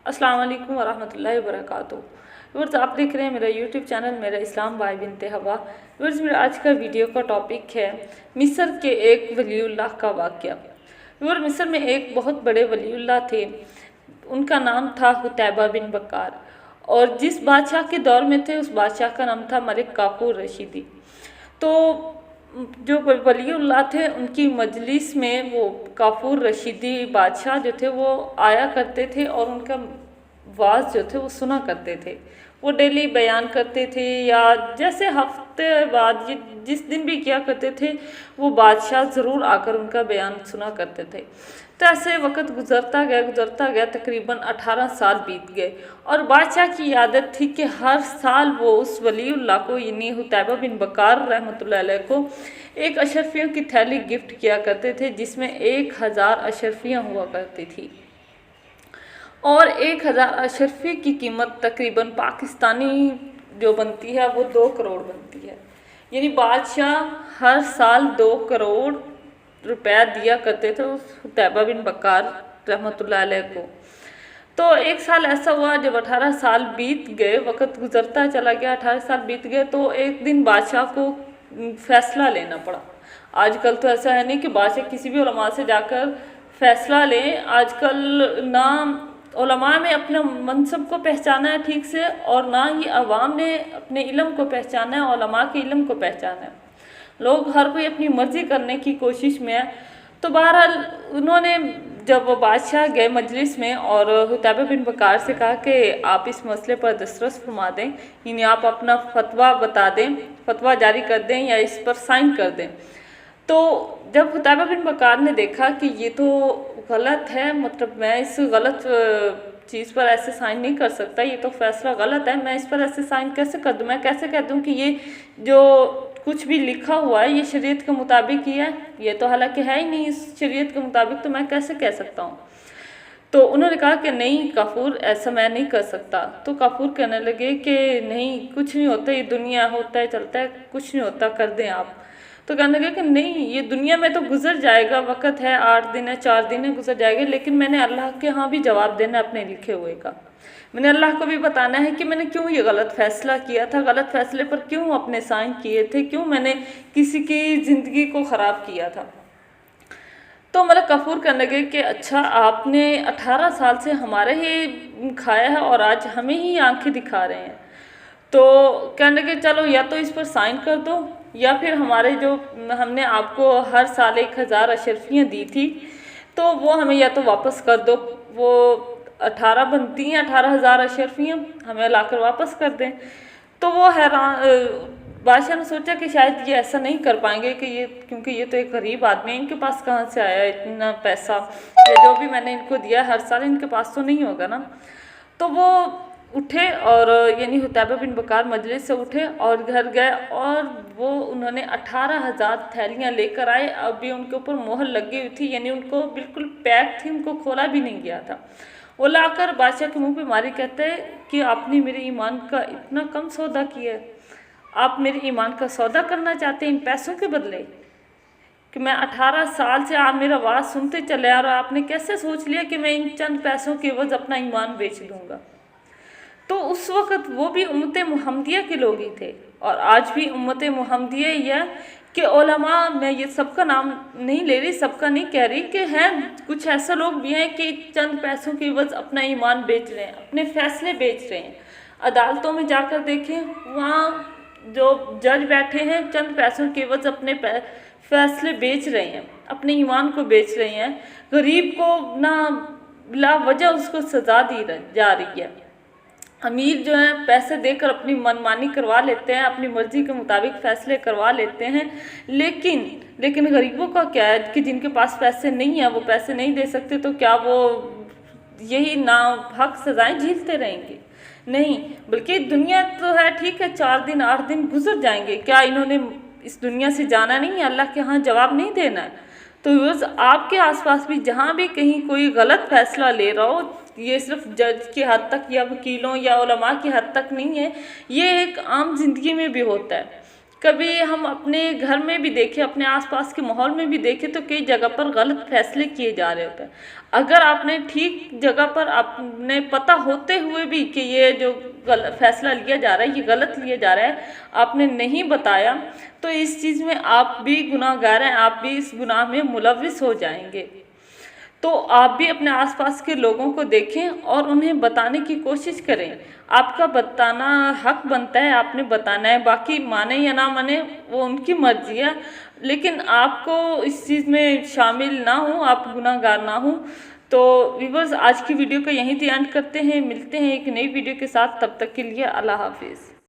अस्सलाम वालेकुम वरहमतुल्लाहि वबरकातुहू। व्यूअर्स, आप देख रहे हैं मेरा यूट्यूब चैनल मेरा इस्लाम बाय बिनते हवा। व्यूअर्स, मेरा आज का वीडियो का टॉपिक है मिस्र के एक वलीउल्लाह का वाक़या। व्यूअर, मिस्र में एक बहुत बड़े वलीउल्लाह थे, उनका नाम था हुतैबा बिन बकार, और जिस बादशाह के दौर में थे उस बादशाह का नाम था मलिक काफूर रशीदी। तो जो वलीउल्लाह थे उनकी मजलिस में वो काफूर रशीदी बादशाह जो थे वो आया करते थे और उनका वाज जो थे वो सुना करते थे। वो डेली बयान करते थे या जैसे हफ्ते बाद जिस दिन भी किया करते थे वो बादशाह ज़रूर आकर उनका बयान सुना करते थे। तो ऐसे वक्त गुजरता गया, तकरीबन 18 साल बीत गए और बादशाह की आदत थी कि हर साल वो उस वलीउल्लाह को यानी हुतैबा बिन बकार रहमतुल्लाह अलैह को एक अशरफियों की थैली गिफ्ट किया करते थे, जिसमें 1000 अशरफियाँ हुआ करती थी और 1000 अशरफी की कीमत तकरीबन पाकिस्तानी जो बनती है वो 2 करोड़ बनती है। यानी बादशाह हर साल 2 करोड़ रुपया दिया करते थे उस हुतैबा बिन बकार रहमतुल्लाह अलैह को। तो एक साल ऐसा हुआ जब 18 साल बीत गए, वक़्त गुजरता चला गया, 18 साल बीत गए, तो एक दिन बादशाह को फ़ैसला लेना पड़ा। आजकल तो ऐसा है नहीं कि बादशाह किसी भी उलमा से जाकर फ़ैसला लें। आजकल ना उलमा ने अपने मनसब को पहचाना है ठीक से और ना ही अवाम ने अपने इल्म को पहचाना है, उलमा के इल्म को पहचाना है। लोग हर कोई अपनी मर्ज़ी करने की कोशिश में है। तो बहरहाल उन्होंने जब वो बादशाह गए मजलिस में और हुतैबा बिन बकार से कहा कि आप इस मसले पर दस्तरस फरमा दें, यानी आप अपना फतवा बता दें, फतवा जारी कर दें या इस पर साइन कर दें। तो जब हुतैबा बिन बकार ने देखा कि ये तो गलत है, मतलब मैं इस गलत चीज़ पर ऐसे साइन नहीं कर सकता, ये तो फैसला गलत है, मैं इस पर ऐसे साइन कैसे कर दूँ, मैं कैसे कह दूँ कि ये जो कुछ भी लिखा हुआ है ये शरीयत के मुताबिक ही है, ये तो हालांकि है ही नहीं इस शरीयत के मुताबिक, तो मैं कैसे कह सकता हूँ। तो उन्होंने कहा कि नहीं काफूर, ऐसा मैं नहीं कर सकता। तो काफूर कहने लगे कि नहीं, कुछ नहीं होता, ये दुनिया होता है चलता है, कुछ नहीं होता, कर दें आप। तो कहने लगे कि नहीं, ये दुनिया में तो गुजर जाएगा, वक़्त है, 8 दिन है, 4 दिन है, गुजर जाएगा, लेकिन मैंने अल्लाह के यहाँ भी जवाब देना है अपने लिखे हुए का। मैंने अल्लाह को भी बताना है कि मैंने क्यों ये गलत फ़ैसला किया था, गलत फ़ैसले पर क्यों अपने साइन किए थे, क्यों मैंने किसी की ज़िंदगी को ख़राब किया था। तो मलिक काफूर कहने लगे कि अच्छा, आपने 18 साल से हमारे ही खाया है और आज हमें ही आंखें दिखा रहे हैं। तो कहने लगे चलो या तो इस पर साइन कर दो या फिर हमारे जो हमने आपको हर साल 1000 अशरफियाँ दी थी तो वो हमें या तो वापस कर दो, वो 18 बनती हैं, 18,000 अशरफियाँ हमें लाकर वापस कर दें। तो वो हैरान, बादशाह ने सोचा कि शायद ये ऐसा नहीं कर पाएंगे कि ये, क्योंकि ये तो एक गरीब आदमी है, इनके पास कहाँ से आया इतना पैसा, या जो भी मैंने इनको दिया हर साल इनके पास तो नहीं होगा ना। तो वो उठे और यानी हुतैबा बिन बकार मजलिस से उठे और घर गए और वो उन्होंने 18,000 थैलियाँ लेकर आए। अभी उनके ऊपर मोहर लगी हुई थी, यानी उनको बिल्कुल पैक थी, उनको खोला भी नहीं गया था। वो लाकर बादशाह के मुंह पे मारी, कहते हैं कि आपने मेरे ईमान का इतना कम सौदा किया है, आप मेरे ईमान का सौदा करना चाहते हैं इन पैसों के बदले, कि मैं 18 साल से आप मेरा आवाज़ सुनते चले आ रहे हो, आपने कैसे सोच लिया कि मैं इन चंद पैसों के एवज अपना ईमान बेच लूँगा। तो उस वक़्त वो भी उम्मत मुहम्मदिया के लोग ही थे और आज भी उम्मत मुहम्मदिया ही है कि उलमा, मैं ये सबका नाम नहीं ले रही, सबका नहीं कह रही, कि हैं कुछ ऐसे लोग भी हैं कि चंद पैसों के एवज अपना ईमान बेच रहे हैं, अपने फ़ैसले बेच रहे हैं। अदालतों में जाकर देखें, वहाँ जो जज बैठे हैं चंद पैसों के एवज अपने फैसले बेच रहे हैं, अपने ईमान को बेच रहे हैं। गरीब को ना बिला वजह उसको सज़ा दी जा रही है। अमीर जो हैं पैसे देकर अपनी मनमानी करवा लेते हैं, अपनी मर्ज़ी के मुताबिक फ़ैसले करवा लेते हैं, लेकिन गरीबों का क्या है कि जिनके पास पैसे नहीं हैं, वो पैसे नहीं दे सकते, तो क्या वो यही ना हक सज़ाएँ झेलते रहेंगे? नहीं, बल्कि दुनिया तो है ठीक है, 4 दिन 8 दिन गुजर जाएंगे, क्या इन्होंने इस दुनिया से जाना नहीं है, अल्लाह के यहाँ जवाब नहीं देना है। तो व्यूअर्स, आपके आसपास भी जहाँ भी कहीं कोई गलत फ़ैसला ले रहा हो, ये सिर्फ जज की हद तक या वकीलों या उलमा की हद तक नहीं है, ये एक आम जिंदगी में भी होता है। कभी हम अपने घर में भी देखें, अपने आसपास के माहौल में भी देखें तो कई जगह पर गलत फैसले किए जा रहे होते हैं। अगर आपने ठीक जगह पर आपने पता होते हुए भी कि ये जो फैसला लिया जा रहा है ये गलत लिया जा रहा है, आपने नहीं बताया, तो इस चीज़ में आप भी गुनाहगार हैं, आप भी इस गुनाह में मुलविस हो जाएंगे। तो आप भी अपने आसपास के लोगों को देखें और उन्हें बताने की कोशिश करें। आपका बताना हक बनता है, आपने बताना है, बाकी माने या ना माने वो उनकी मर्जी है, लेकिन आपको इस चीज़ में शामिल ना हो, आप गुनाहगार ना हो। तो व्यूअर्स, आज की वीडियो को यहीं से एंड करते हैं, मिलते हैं एक नई वीडियो के साथ, तब तक के लिए अल्लाह हाफिज़।